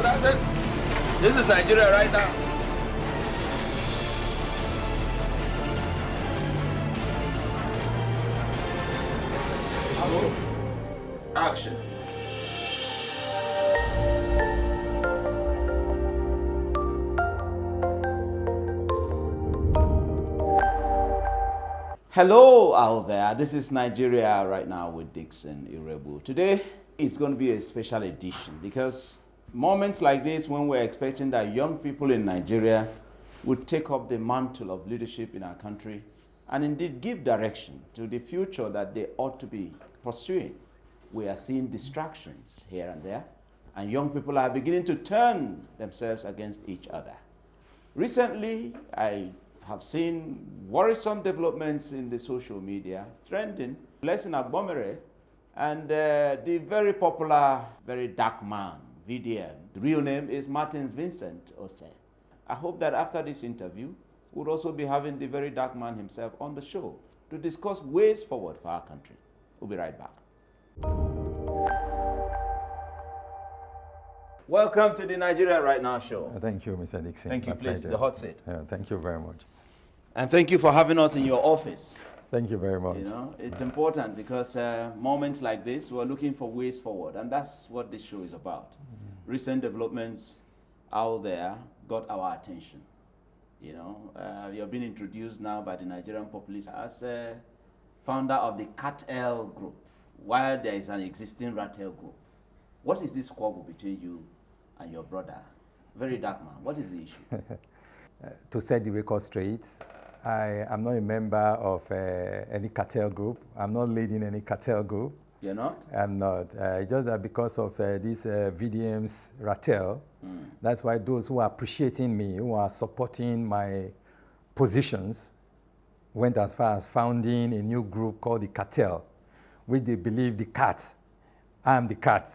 that's it. This is Nigeria right now. Action. Hello out there, this is Nigeria right now with Dixon Irebu. Today is going to be a special edition because moments like this when we're expecting that young people in Nigeria would take up the mantle of leadership in our country and indeed give direction to the future that they ought to be pursuing. We are seeing distractions here and there, and young people are beginning to turn themselves against each other. Recently, I have seen worrisome developments in the social media, trending, less in Agbomhere, and the very popular, very dark man, VDM. The real name is Martins Vincent Ose. I hope that after this interview, we'll also be having the very dark man himself on the show to discuss ways forward for our country. We'll be right back. Welcome to the Nigeria Right Now show. Thank you, Mr. Dixon. Thank you, please, the hot seat. Thank you very much. And thank you for having us in your office. Thank you very much. You know, it's important because moments like this, we're looking for ways forward, and that's what this show is about. Recent developments out there got our attention. You know, you're being introduced now by the Nigerian populace as a founder of the Cartel group, while there is an existing Rattel group. What is this squabble between you and your brother? Very dark man. What is the issue? To set the record straight, I am not a member of any cartel group. I'm not leading any cartel group. You're not? I'm not. Just that because of this VDM's Rattel, that's why those who are appreciating me, who are supporting my positions, went as far as founding a new group called the Cartel, which they believe the cat, I'm the cat,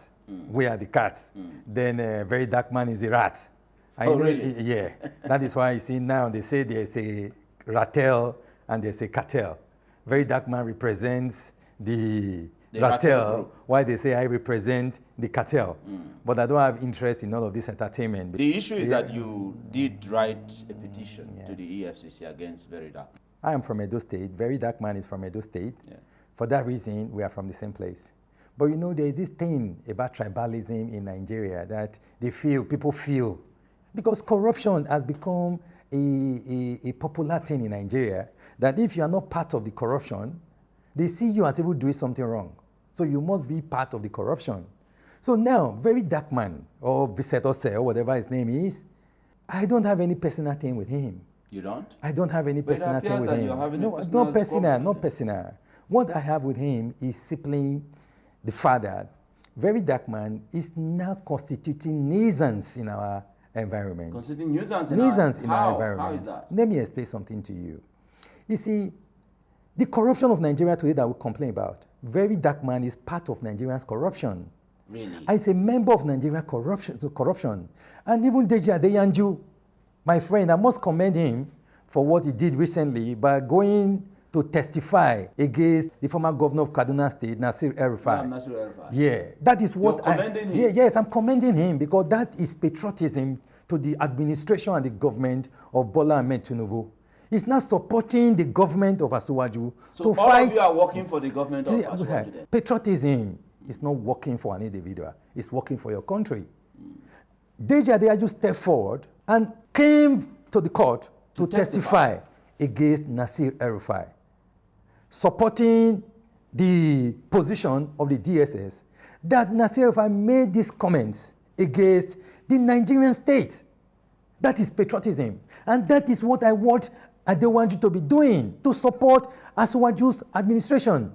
we are the cat. Then very dark man is the rat. Really? Yeah. That is why you see now they say there's a Rattel and there's a cartel. Very dark man represents the Rattel, while they say I represent the cartel. But I don't have interest in all of this entertainment. The issue is that you did write a petition to the EFCC against Very Dark. I am from Edo State. Very dark man is from Edo State. Yeah. For that reason, we are from the same place. But you know, there is this thing about tribalism in Nigeria that people feel, because corruption has become a popular thing in Nigeria, that if you are not part of the corruption, they see you as if you're doing something wrong. So you must be part of the corruption. So now, Very dark man, or Visitor Say, or whatever his name is, I don't have any personal thing with him. You don't? I don't have any personal thing with him. No, it's not not personal. What I have with him is simply the fact that Very dark man is now constituting nuisance in our environment. Constituting nuisance in our environment. How is that? Let me explain something to you. You see, the corruption of Nigeria today that we complain about, Very dark man is part of Nigeria's corruption. Really? As a member of Nigerian corruption. And even Deji Adeyanju, my friend, I must commend him for what he did recently by going to testify against the former governor of Kaduna State, Nasir El-Rufai. Yeah, that is what yes, I'm commending him because that is patriotism to the administration and the government of Bola Ahmed Tinubu. He's not supporting the government of Asuwaju to fight. All of you are working for the government of Asuwaju. Patriotism is not working for an individual. It's working for your country. Deji Adeyanju stepped forward and came to the court to testify against Nasir El-Rufai, supporting the position of the DSS that Nasir El-Rufai made these comments against the Nigerian state. That is patriotism. And that is what I want Adeyanju to be doing, to support Asuwaju's administration.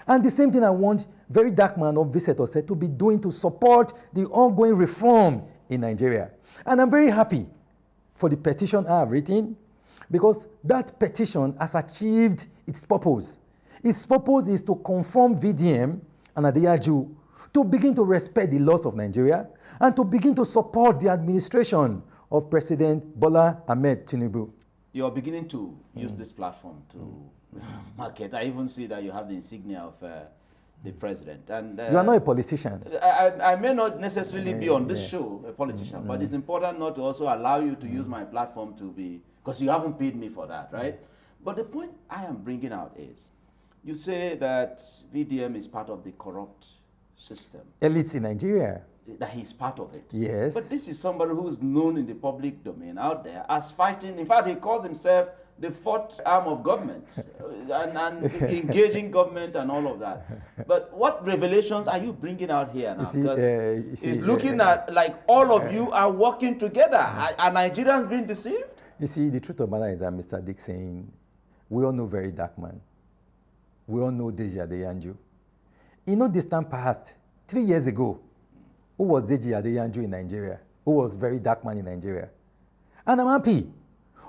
And the same thing I want Very dark man of Visitor Say to be doing to support the ongoing reform in Nigeria. And I'm very happy for the petition I have written, because that petition has achieved its purpose. Its purpose is to conform VDM and Adeyanju to begin to respect the laws of Nigeria and to begin to support the administration of President Bola Ahmed Tinubu. You're beginning to use this platform to market. I even see that you have the insignia of the president. And You are not a politician. I may not necessarily be on this show, a politician, but it's important not to also allow you to use my platform to be, because you haven't paid me for that, right? But the point I am bringing out is, you say that VDM is part of the corrupt system. Elites in Nigeria. That he's part of it. Yes. But this is somebody who is known in the public domain out there as fighting. In fact, he calls himself the fourth arm of government and engaging government and all of that. But what revelations are you bringing out here now? Because he's looking at like all of you are working together. Are Nigerians being deceived? You see, the truth of the matter is that Mr. Dixon, we all know very dark man. We all know Deji Adeyanju. In no distant past, 3 years ago, who was Deji Adeyanju in Nigeria? Who was very dark man in Nigeria? And I'm happy.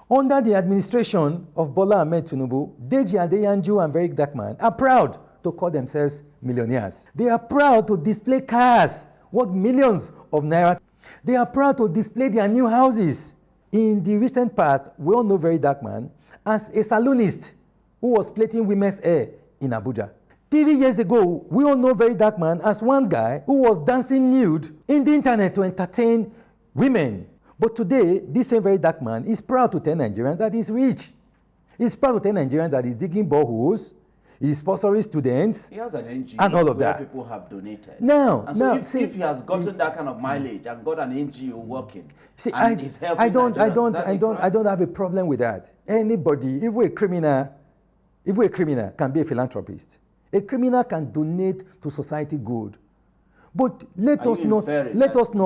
Under the administration of Bola Ahmed Tinubu, Deji Adeyanju and very dark man are proud to call themselves millionaires. They are proud to display cars worth millions of naira. They are proud to display their new houses. In the recent past, we all know very dark man as a saloonist who was plaiting women's hair in Abuja. 3 years ago, we all know very dark man as one guy who was dancing nude in the internet to entertain women. But today, this same very dark man is proud to tell Nigerians that he's rich. He's proud to tell Nigerians that he's digging boreholes, he's sponsoring students, he has an NGO and all of where that. People have donated. Now, and so now, if he has gotten that kind of mileage and got an NGO working, see, and he's helping I don't have a problem with that. Anybody, if we're a criminal can be a philanthropist. A criminal can donate to society good. But let us not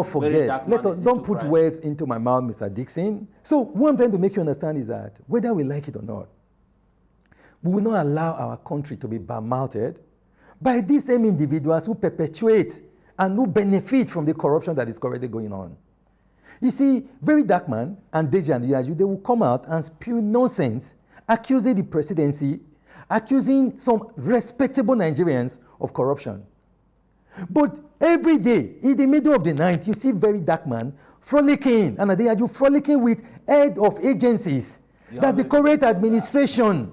forget, don't put words into my mouth, Mr. Dixon. So what I'm trying to make you understand is that whether we like it or not, we will not allow our country to be bad-mouthed by these same individuals who perpetuate and who benefit from the corruption that is currently going on. You see, very dark man and Deji Adeyanju, they will come out and spew nonsense, accusing the presidency, accusing some respectable Nigerians of corruption. But every day, in the middle of the night, you see very dark man frolicking, and Adeyanju frolicking with head of agencies that the current administration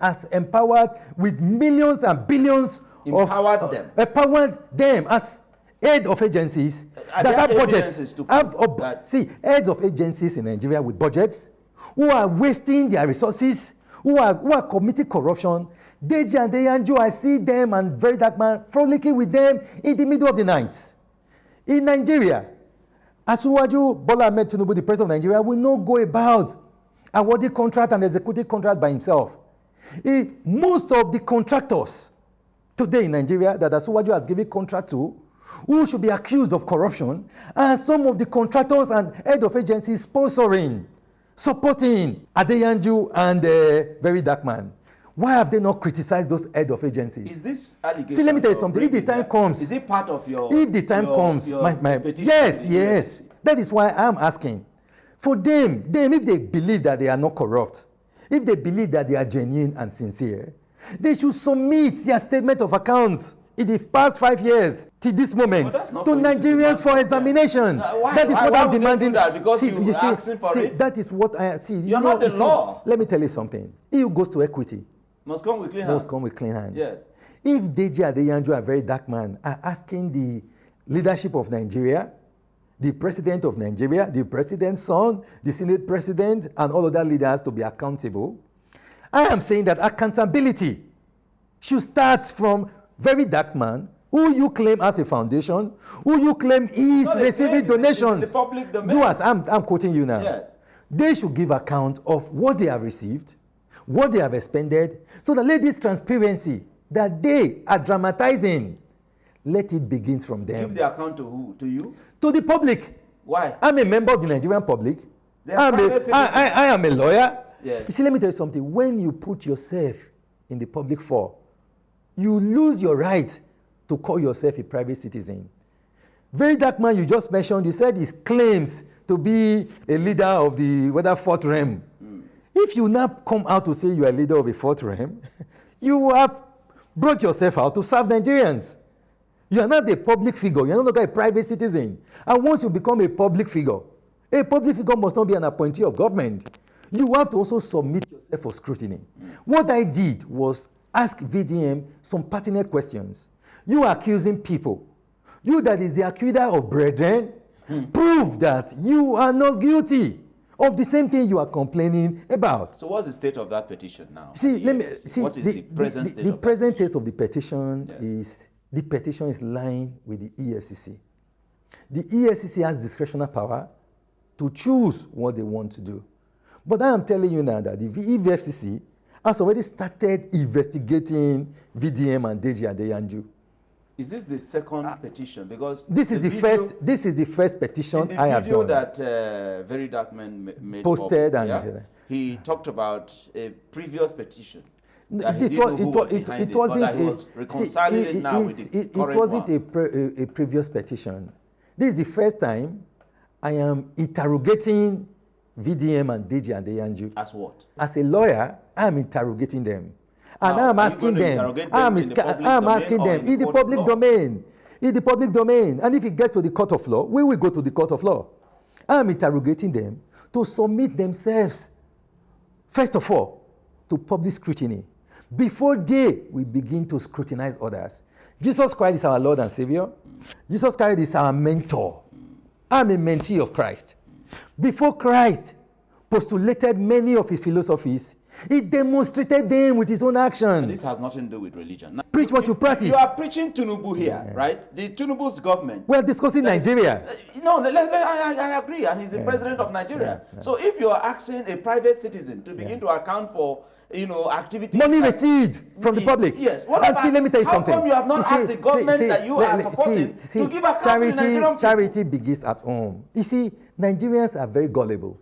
has empowered with millions and billions empowered them as head of agencies that have budgets. Heads of agencies in Nigeria with budgets who are wasting their resources, who are committing corruption. Deji Adeyanju, I see them and very dark man frolicking with them in the middle of the night. In Nigeria, Asuwaju Bola Ahmed Tinubu, the president of Nigeria, will not go about awarding contract and executing contract by himself. Most of the contractors today in Nigeria that Asuwaju has given contract to, who should be accused of corruption, are some of the contractors and head of agencies supporting Adeyanju and very dark man. Why have they not criticized those head of agencies? Is this allegation? See, let me tell you something. If the time comes, is it part of your? If the time comes, my petition? Yes. That is why I'm asking. For them, if they believe that they are not corrupt, if they believe that they are genuine and sincere, they should submit their statement of accounts in the past 5 years to this moment to Nigerians for examination. That is what I'm demanding. Because you are asking for it. That is what I see. You're not the law. Let me tell you something. He who goes to equity must come with clean hands. Yes. If Deji Adeyanju, a very dark man, are asking the leadership of Nigeria, the president of Nigeria, the president's son, the Senate president, and all other leaders to be accountable, I am saying that accountability should start from very dark man, who you claim as a foundation, who you claim is receiving donations. The public domain. Do as I'm quoting you now. Yes. They should give account of what they have received, what they have expended, so that let this transparency that they are dramatizing, let it begin from them. Give the account to who? To you? To the public. Why? I'm a member of the Nigerian public. I am a lawyer. Yes. You see, let me tell you something. When you put yourself in the public fore, you lose your right to call yourself a private citizen. Very dark man you just mentioned, you said he claims to be a leader of the fourth realm. If you now come out to say you are a leader of a fourth realm, you have brought yourself out to serve Nigerians. You are not a public figure. You are no longer a private citizen. And once you become a public figure must not be an appointee of government. You have to also submit yourself for scrutiny. What I did was ask VDM some pertinent questions. You are accusing people. You that is the accuser of brethren, prove that you are not guilty of the same thing you are complaining about. So what's the state of that petition now? See, let me see. What is the present state the of present that state of the petition Yeah. is the petition is lying with the EFCC. The EFCC has discretionary power to choose what they want to do. But I am telling you now that the EFCC has already started investigating VDM and Deji Adeyanju. Is this the second petition? Because This is the first. This is the first petition I have video done. that Very Dark Man made Posted public, and, he talked about a previous petition. That he It didn't know who was it behind wasn't but that he was reconciling it now with the current wasn't one. a previous petition. This is the first time I am interrogating VDM and Deji Adeyanju. As what? As a lawyer, I am interrogating them. And Now, I'm are you asking going to them, interrogate them I'm in the public asking domain or them in in the court of public law? domain. In the public domain. And if it gets to the court of law, we will go to the court of law. I'm interrogating them to submit themselves, first of all, to public scrutiny before they will begin to scrutinize others. Jesus Christ is our Lord and Savior. Jesus Christ is our mentor. I'm a mentee of Christ. Before Christ postulated many of his philosophies, he demonstrated them with his own action. And this has nothing to do with religion. Now, Preach what you practice. You are preaching Tinubu here, right? The Tinubu's government. We are discussing Nigeria. No, I agree, and he's the president of Nigeria. So if you are asking a private citizen to begin to account for, activities, Money received from the public. Yes. And see, let me tell you something. How come you have not asked the government that you are supporting to give account to the Nigerian people? Charity begins at home. You see, Nigerians are very gullible,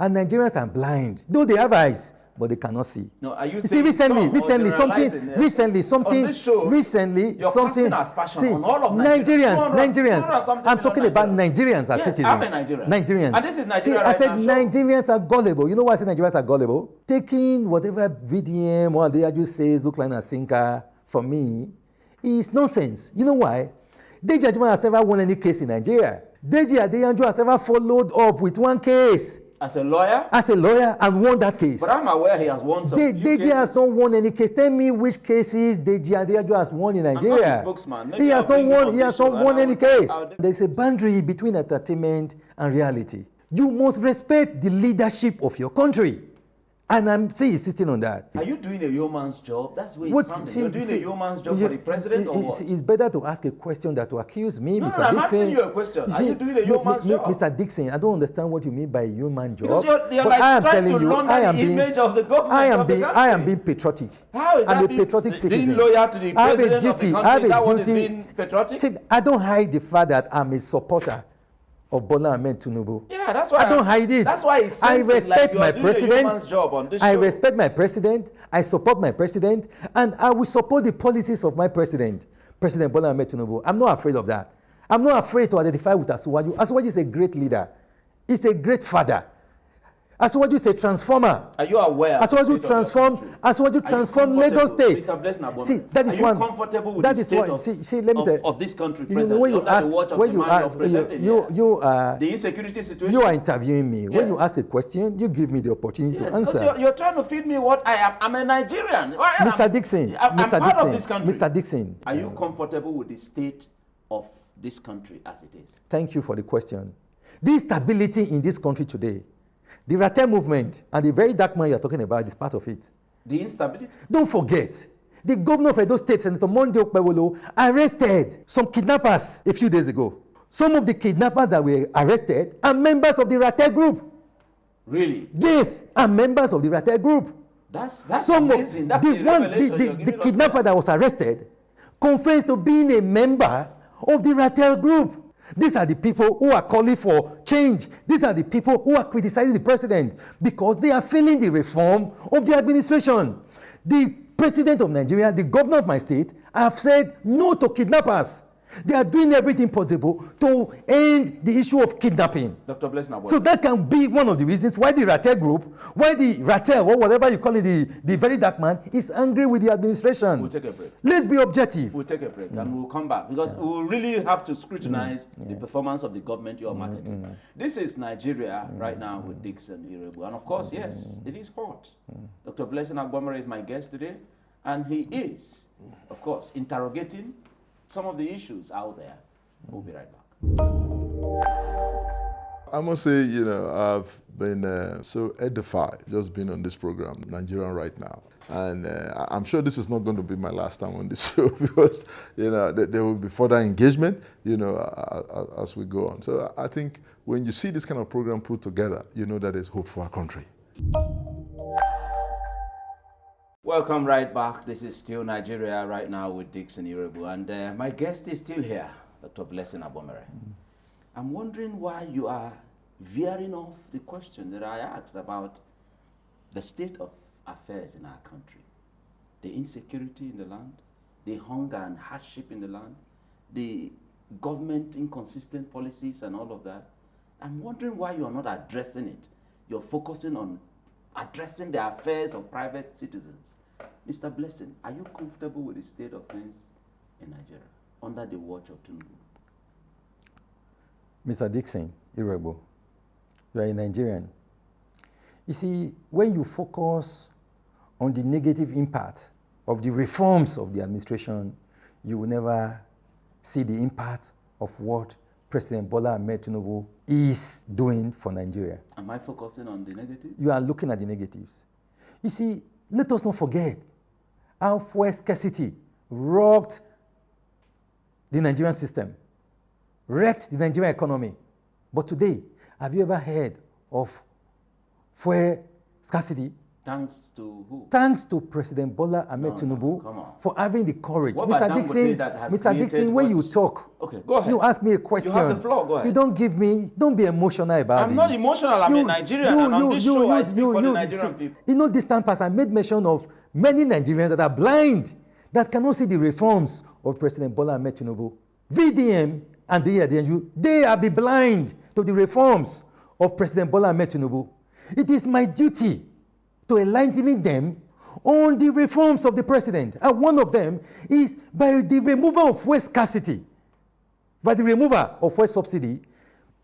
and Nigerians are blind. Though they have eyes, but they cannot see. No, are you see, recently, something, you're casting aspersion see, on all of Nigerians. I'm talking about Nigerians as citizens. I'm a Nigerian. Nigerians. And this is Nigeria see, right I said now, Nigerians are gullible. You know why I said Nigerians are gullible? Taking whatever VDM or Adeyanju says look like a sinker for me is nonsense. You know why? Deji Adeyanju has never won any case in Nigeria. Deji Adeyanju has never followed up with one case. As a lawyer? As a lawyer and won that case. But I'm aware he has won some few Deji cases. has not won any case. Tell me which cases Deji Adeyanju has won in Nigeria. I'm not the spokesman. Maybe He has not won any case. I'll There is a boundary between entertainment and reality. You must respect the leadership of your country. And I'm sitting on that. Are you doing a yeoman's job? That's where it's sounding. You're doing a yeoman's job for the president or what? It's better to ask a question than to accuse me, No, Mr. I'm Dixon. asking you a question. Are you doing a yeoman's job? Mr. Dixon, I don't understand what you mean by human job. Because you're but like I am trying telling to you, launder I am the being, image of the government I am of the being, country. I am being patriotic. How is I'm that a patriotic being citizen. loyal to the I have a president of the duty. I country? have Is that a what is duty. being patriotic? See, I don't hide the fact that I'm a supporter of Bola Ahmed Tinubu. Yeah, that's why I don't hide it. That's why it's I respect my a yeoman's president. job on this I show. respect my president. I support my president, and I will support the policies of my president, President Bola Ahmed Tinubu. I'm not afraid of that. I'm not afraid to identify with Asuwaju. Asuwaju is a great leader. He's a great father. Asuwaju is a transformer. Are you aware? Asuwaju transformed Lagos State. See, that is one. Are you comfortable with that the is state one. See, let me tell of this country you know, presently when you under ask, the watch of when the you man ask, you're presenting here? The insecurity situation. you are interviewing me. When you Yes. ask a question, you give me the opportunity Yes, to answer. because you're trying to feed me what I am. I'm a Nigerian. Mr. Dixon, I'm Mr. part Dixon, of this country. Mr. Dixon. Are you comfortable with the state of this country as it is? Thank you for the question. The stability in this country today, the Rate movement and the very dark man you're talking about is part of it. The instability? Don't forget, the governor of Edo State, Senator Monday Okpewolo, arrested some kidnappers a few days ago. Some of the kidnappers that were arrested are members of the Rate group. Really? Yes, are members of the Rate group. That's Some amazing. That's the kidnapper that was arrested confessed to being a member of the Rate group. These are the people who are calling for change. These are the people who are criticizing the president because they are failing the reform of the administration. The president of Nigeria, the governor of my state, have said no to kidnappers. They are doing everything possible to end the issue of kidnapping. Dr. Blessing, so that can be one of the reasons why the Rate group, why the Rate or whatever you call it, the very dark man, is angry with the administration. We'll take a break. Let's be objective. We'll take a break and we'll come back because we will really have to scrutinize the performance of the government you are marketing. This is Nigeria right now with Dixon Irebu. And of course, yes, it is hot. Dr. Blessing Agbomhere is my guest today. And he is, of course, interrogating some of the issues out there. We'll be right back. I must say, I've been so edified just being on this program, Nigerian Right Now. And I'm sure this is not going to be my last time on this show because, there will be further engagement, as we go on. So I think when you see this kind of program put together, you know that there's hope for our country. Welcome right back. This is still Nigeria Right Now with Dixon Irebu. And my guest is still here, Dr. Blessing Agbomhere. I'm wondering why you are veering off the question that I asked about the state of affairs in our country, the insecurity in the land, the hunger and hardship in the land, the government inconsistent policies and all of that. I'm wondering why you are not addressing it. You're focusing on addressing the affairs of private citizens. Mr. Blessing, are you comfortable with the state of things in Nigeria under the watch of Tinubu? Mr. Dixon Irebu, you are a Nigerian. You see, when you focus on the negative impact of the reforms of the administration, you will never see the impact of what President Bola Ahmed Tinubu is doing for Nigeria. Am I focusing on the negative? You are looking at the negatives. You see, let us not forget how fuel scarcity rocked the Nigerian system, wrecked the Nigerian economy. But today, have you ever heard of fuel scarcity? Thanks to who? Thanks to President Bola Ahmed Tinubu for having the courage. What Mr. Dixon, when you talk, okay, go ahead. You ask me a question. You have the floor, go ahead. You don't be emotional about it. I'm not emotional, I'm a Nigerian, and on this show I speak for the Nigerian people. You know, this time past, I made mention of many Nigerians that are blind, that cannot see the reforms of President Bola Ahmed Tinubu. VDM and Deji Adeyanju, they have been blind to the reforms of President Bola Ahmed Tinubu. It is my duty to enlightening them on the reforms of the president. And one of them is by the removal of fuel scarcity. By the removal of fuel subsidy,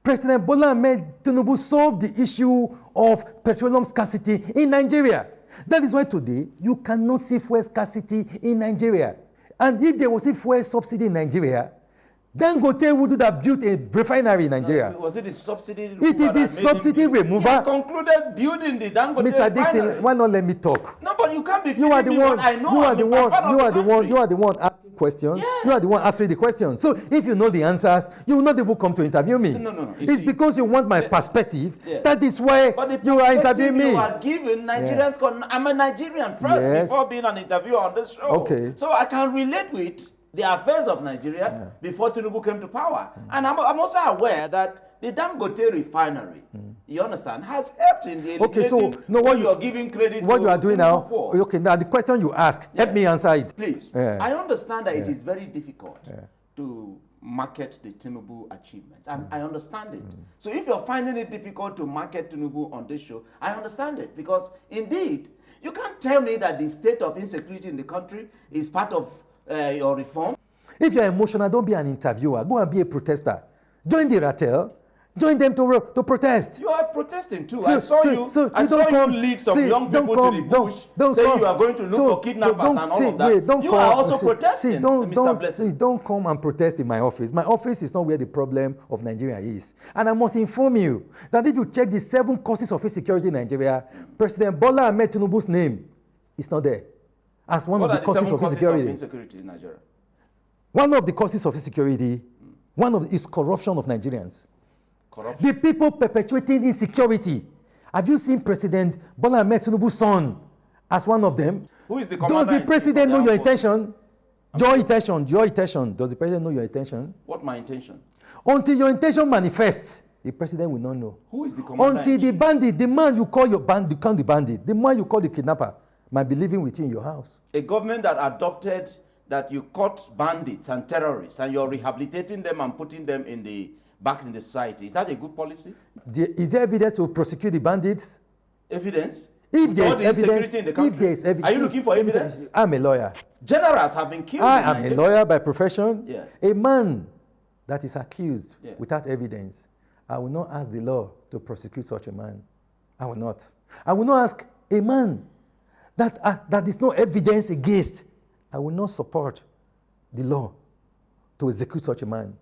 President Bola Ahmed Tinubu solved the issue of petroleum scarcity in Nigeria. That is why today you cannot see fuel scarcity in Nigeria. And if there was a fuel subsidy in Nigeria, Dangote would have built a refinery in Nigeria. Was it the subsidy removal? It is the subsidy removal. He concluded building the Dangote Mr. Dixon, refinery. why not let me talk? No, but you can't be You are the one. I know. You are the one asking questions. Yes. You are the one answering the questions. So if you know the answers, you will not even come to interview me. No. It's because you want my perspective. Yeah. That is why you are interviewing me. You are giving Nigerians. Yeah. I'm a Nigerian first before being an interviewer on this show. Okay. So I can relate with the affairs of Nigeria before Tinubu came to power. And I'm also aware that the Dangote refinery, you understand, has helped in the what you are giving credit what to you are doing now. For. Okay, now the question you ask, help me answer it. Please. I understand that it is very difficult to market the Tinubu achievements. I understand it. So if you're finding it difficult to market Tinubu on this show, I understand it. Because indeed, you can't tell me that the state of insecurity in the country is part of your reform. If you're emotional, don't be an interviewer. Go and be a protester. Join the Cartel. Join them to protest. You are protesting too. I saw you lead some young people to the bush, say you are going to look for kidnappers and all of that. You are also protesting, Mr. Blessing. Don't come and protest in my office. My office is not where the problem of Nigeria is. And I must inform you that if you check the 7 causes of insecurity in Nigeria, President Bola Ahmed Tinubu's name is not there as one of the causes of insecurity in Nigeria. One of the causes of insecurity, is corruption of Nigerians. Corruption. The people perpetuating insecurity. Have you seen President Bola Ahmed Tinubu's son as one of them? Who is the commander? Does the president know your intention? Your intention. Does the president know your intention? What my intention? Until your intention manifests, the president will not know. Who is the commander? Until the bandit, the man you call the bandit, the man you call the kidnapper, might be living with you in your house. A government that adopted that you caught bandits and terrorists and you're rehabilitating them and putting them back in the society. Is that a good policy? Is there evidence to prosecute the bandits? Evidence? If there is evidence, in the country? If there is evidence, are you looking for evidence? I'm a lawyer. Generals have been killed. I am a lawyer by profession. Yeah. A man that is accused without evidence, I will not ask the law to prosecute such a man. I will not. I will not ask a man that is no evidence against, I will not support the law to execute such a man.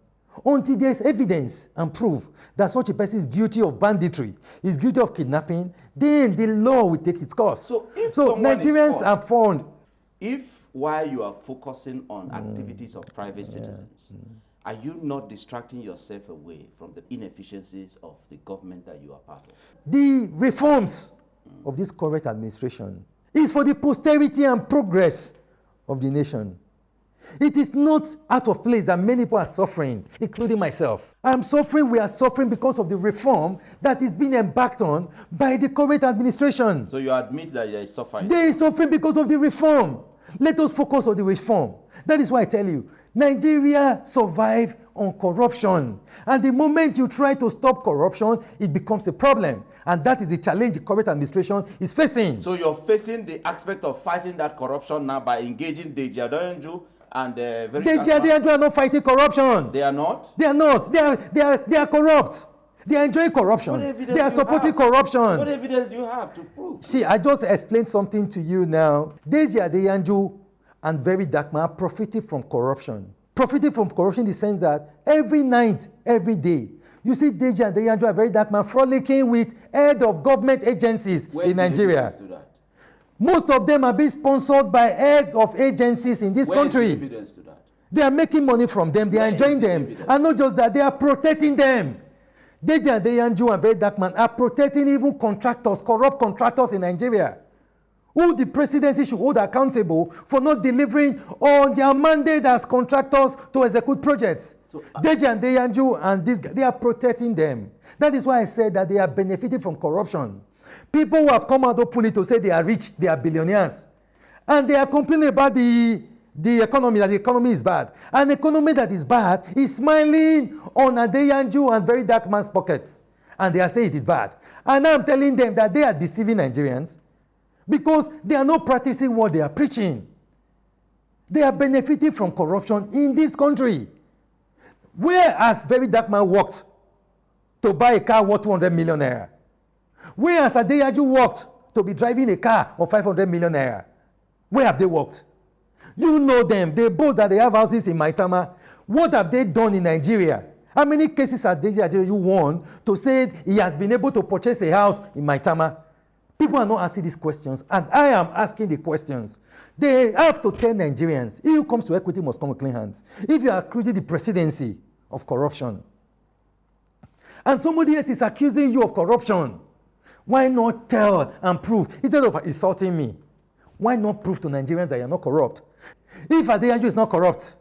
Until there is evidence and proof that such a person is guilty of banditry, is guilty of kidnapping, then the law will take its course. So if Nigerians are found. If while you are focusing on activities of private citizens, are you not distracting yourself away from the inefficiencies of the government that you are part of? The reforms of this current administration is for the posterity and progress of the nation. It is not out of place that many people are suffering, including myself. I'm suffering, we are suffering because of the reform that is being embarked on by the current administration. So you admit that there is suffering? There is suffering because of the reform. Let us focus on the reform. That is why I tell you, Nigeria survives on corruption. And the moment you try to stop corruption, it becomes a problem. And that is the challenge the current administration is facing. So you're facing the aspect of fighting that corruption now by engaging Deji Adeyanju and Deji Adeyanju are not fighting corruption. They are not? They are not. They are corrupt. They are enjoying corruption. They are supporting corruption. What evidence do you have to prove? See, I just explained something to you now. Deji Adeyanju and Very Dark Man profited from corruption. Profited from corruption in the sense that every night, every day, you see Deji Adeyanju and Very Dark Man frolicking with head of government agencies in Nigeria. Most of them are being sponsored by heads of agencies in this country. Is the evidence to that? They are making money from them. They are enjoying them. And not just that, they are protecting them. Deji Adeyanju and Very Dark Man are protecting even contractors, corrupt contractors in Nigeria, who the presidency should hold accountable for not delivering on their mandate as contractors to execute projects. So, Deji Adeyanju and this guy, they are protecting them. That is why I said that they are benefiting from corruption. People who have come out openly to say they are rich, they are billionaires. And they are complaining about the economy, that the economy is bad. An economy that is bad is smiling on Adeyanju and Very Dark Man's pockets. And they are saying it is bad. And I'm telling them that they are deceiving Nigerians because they are not practicing what they are preaching. They are benefiting from corruption in this country. Where has Very Dark Man worked to buy a car worth 200 million naira? Where has Adeyanju worked to be driving a car of 500 million naira? Where have they worked? You know them. They boast that they have houses in Maitama. What have they done in Nigeria? How many cases has Deji Adeyanju won to say he has been able to purchase a house in Maitama? People are not asking these questions, and I am asking the questions. They have to tell Nigerians, if you come to equity, must come with clean hands. If you are accusing the presidency of corruption, and somebody else is accusing you of corruption, why not tell and prove? Instead of insulting me, why not prove to Nigerians that you are not corrupt? If Adeyanju is not corrupt,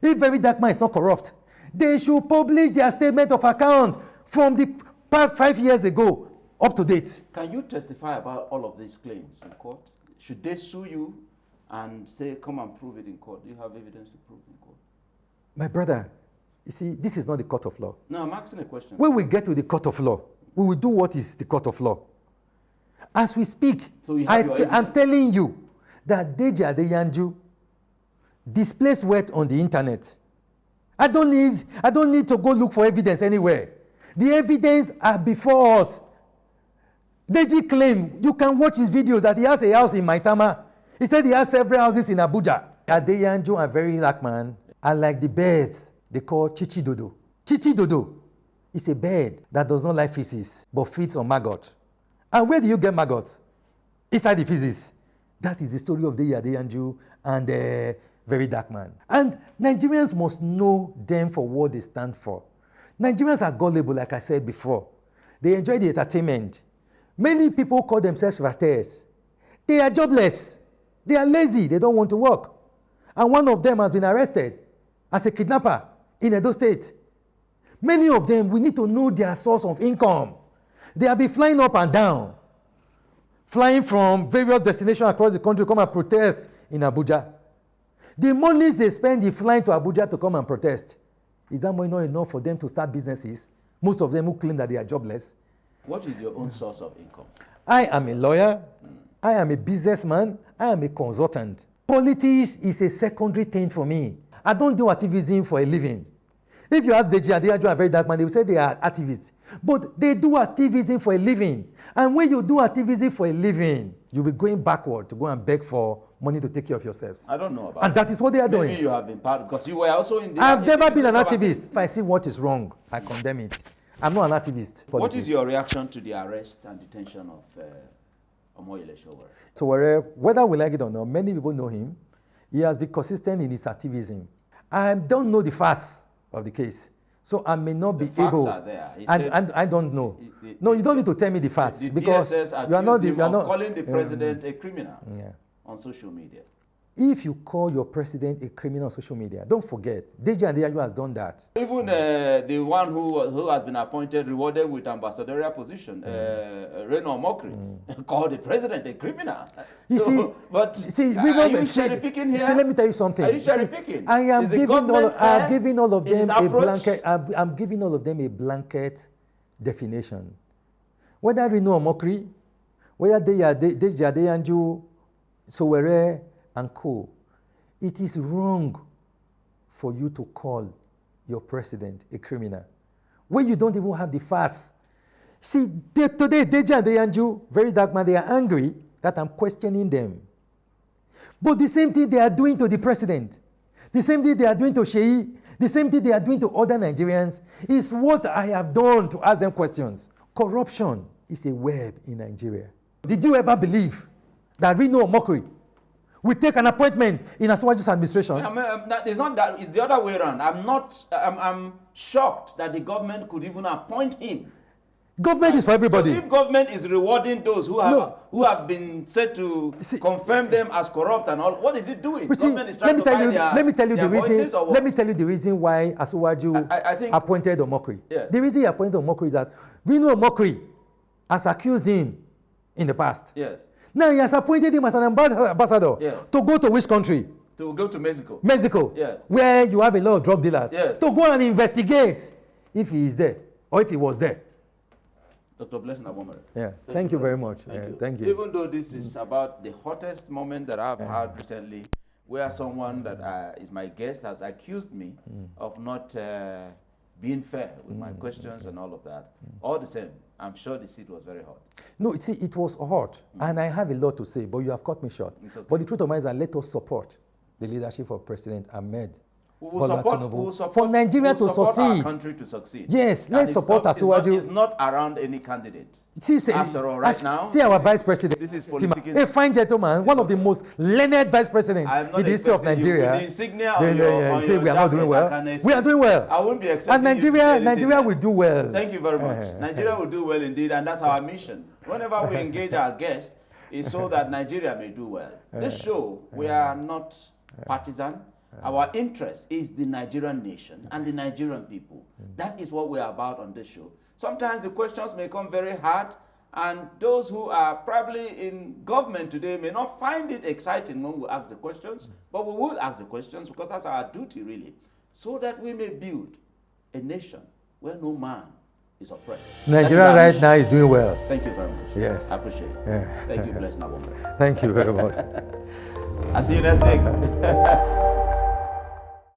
if Very Dark Man is not corrupt, they should publish their statement of account from the past 5 years ago up to date. Can you testify about all of these claims in court? Should they sue you and say, come and prove it in court? Do you have evidence to prove in court? My brother, you see, this is not the court of law. No, I'm asking a question. When we get to the court of law, we will do what is the court of law. As we speak, So you have I'm telling you that Deji Adeyanju displays wealth on the internet. I don't need to go look for evidence anywhere. The evidence are before us. Deji claimed, you can watch his videos, that he has a house in Maitama. He said he has several houses in Abuja. Adeyanju and Very Dark Man are like the birds they call Chichi Dodo. Chichi Dodo is a bird that does not like feces, but feeds on maggot. And where do you get maggots? Inside the feces. That is the story of Deji Adeyanju and Very Dark Man. And Nigerians must know them for what they stand for. Nigerians are gullible, like I said before. They enjoy the entertainment. Many people call themselves raters. They are jobless. They are lazy. They don't want to work. And one of them has been arrested as a kidnapper in Edo State. Many of them, we need to know their source of income. They have been flying up and down, flying from various destinations across the country to come and protest in Abuja. The monies they spend in flying to Abuja to come and protest, is that money not enough for them to start businesses? Most of them who claim that they are jobless. What is your own source of income? I am a lawyer. I am a businessman. I am a consultant. Politics is a secondary thing for me. I don't do activism for a living. If you ask Deji Adeyanju and Very Dark Man, they will say they are activists. But they do activism for a living. And when you do activism for a living, you'll be going backward to go and beg for money to take care of yourselves. I don't know about And that is what they are doing. Maybe you have been part, because you were also in the... I've never been an activist. If I see what is wrong, I condemn it. I'm not an activist. What is your reaction to the arrest and detention of Omoyele Sowore? So whether we like it or not, many people know him. He has been consistent in his activism. I don't know the facts of the case, so I may not be able. The facts are there. And I don't know. No, you don't need to tell me the facts because DSS you are not. You are not calling the president a criminal on social media. If you call your president a criminal on social media, don't forget, Deji Adeyanju has done that. Even the one who has been appointed, rewarded with ambassadorial position, Reno Omokri, called the president a criminal. You see, are you cherry picking here? See, let me tell you something. Are you cherry picking? I am giving all of them a blanket. I'm giving all of them a blanket definition. Whether Reno Omokri, whether Deji Adeyanju, Sowore, and co, it is wrong for you to call your president a criminal when you don't even have the facts. See, today, Deji Adeyanju, Very Dark Man, they are angry that I'm questioning them. But the same thing they are doing to the president, the same thing they are doing to Sheyi, the same thing they are doing to other Nigerians is what I have done to ask them questions. Corruption is a web in Nigeria. Did you ever believe that Reno Omokri we take an appointment in Asiwaju's administration? It's not that. It's the other way around. I'm shocked that the government could even appoint him. Government is for everybody. So if government is rewarding those who have been said to confirm them as corrupt and all, what is it doing? Government is trying to buy let me tell you the reason why I Asiwaju think appointed Omokri. Yeah. The reason he appointed Omokri is that Reno Omokri has accused him in the past. Yes. Now he has appointed him as an ambassador to go to which country? To go to Mexico. Mexico, yes. Where you have a lot of drug dealers. Yes. To go and investigate if he is there or if he was there. Dr. Blessing Agbomhere. Yeah, thank you very much. Thank you. Even though this is about the hottest moment that I've had recently, where someone that is my guest has accused me of not being fair with my questions and all of that. All the same, I'm sure the seat was very hot. No, see, it was hot, and I have a lot to say, but you have cut me short. Okay. But the truth of it is that let us support the leadership of President Ahmed. We will support for Nigeria to succeed. Our country to succeed. Yes, let's support Asiwaju. It's not around any candidate. After all, right now, see our vice president. This is politics. A fine gentleman, one of the most learned vice presidents in the history of Nigeria. The insignia on your say we are not doing well. We are doing well. I won't be expecting. And Nigeria will do well. Thank you very much. Nigeria will do well indeed, and that's our mission. Whenever we engage our guests, it's so that Nigeria may do well. This show, we are not partisan. Our interest is the Nigerian nation and the Nigerian people. That is what we're about on this show. Sometimes the questions may come very hard, and those who are probably in government today may not find it exciting when we ask the questions, but we will ask the questions because that's our duty, really, so that we may build a nation where no man is oppressed. Nigeria right now is doing well. Thank you very much. Yes. I appreciate it. Yeah. Thank you, Blessing Agbomhere. Thank you very much. I'll see you next week.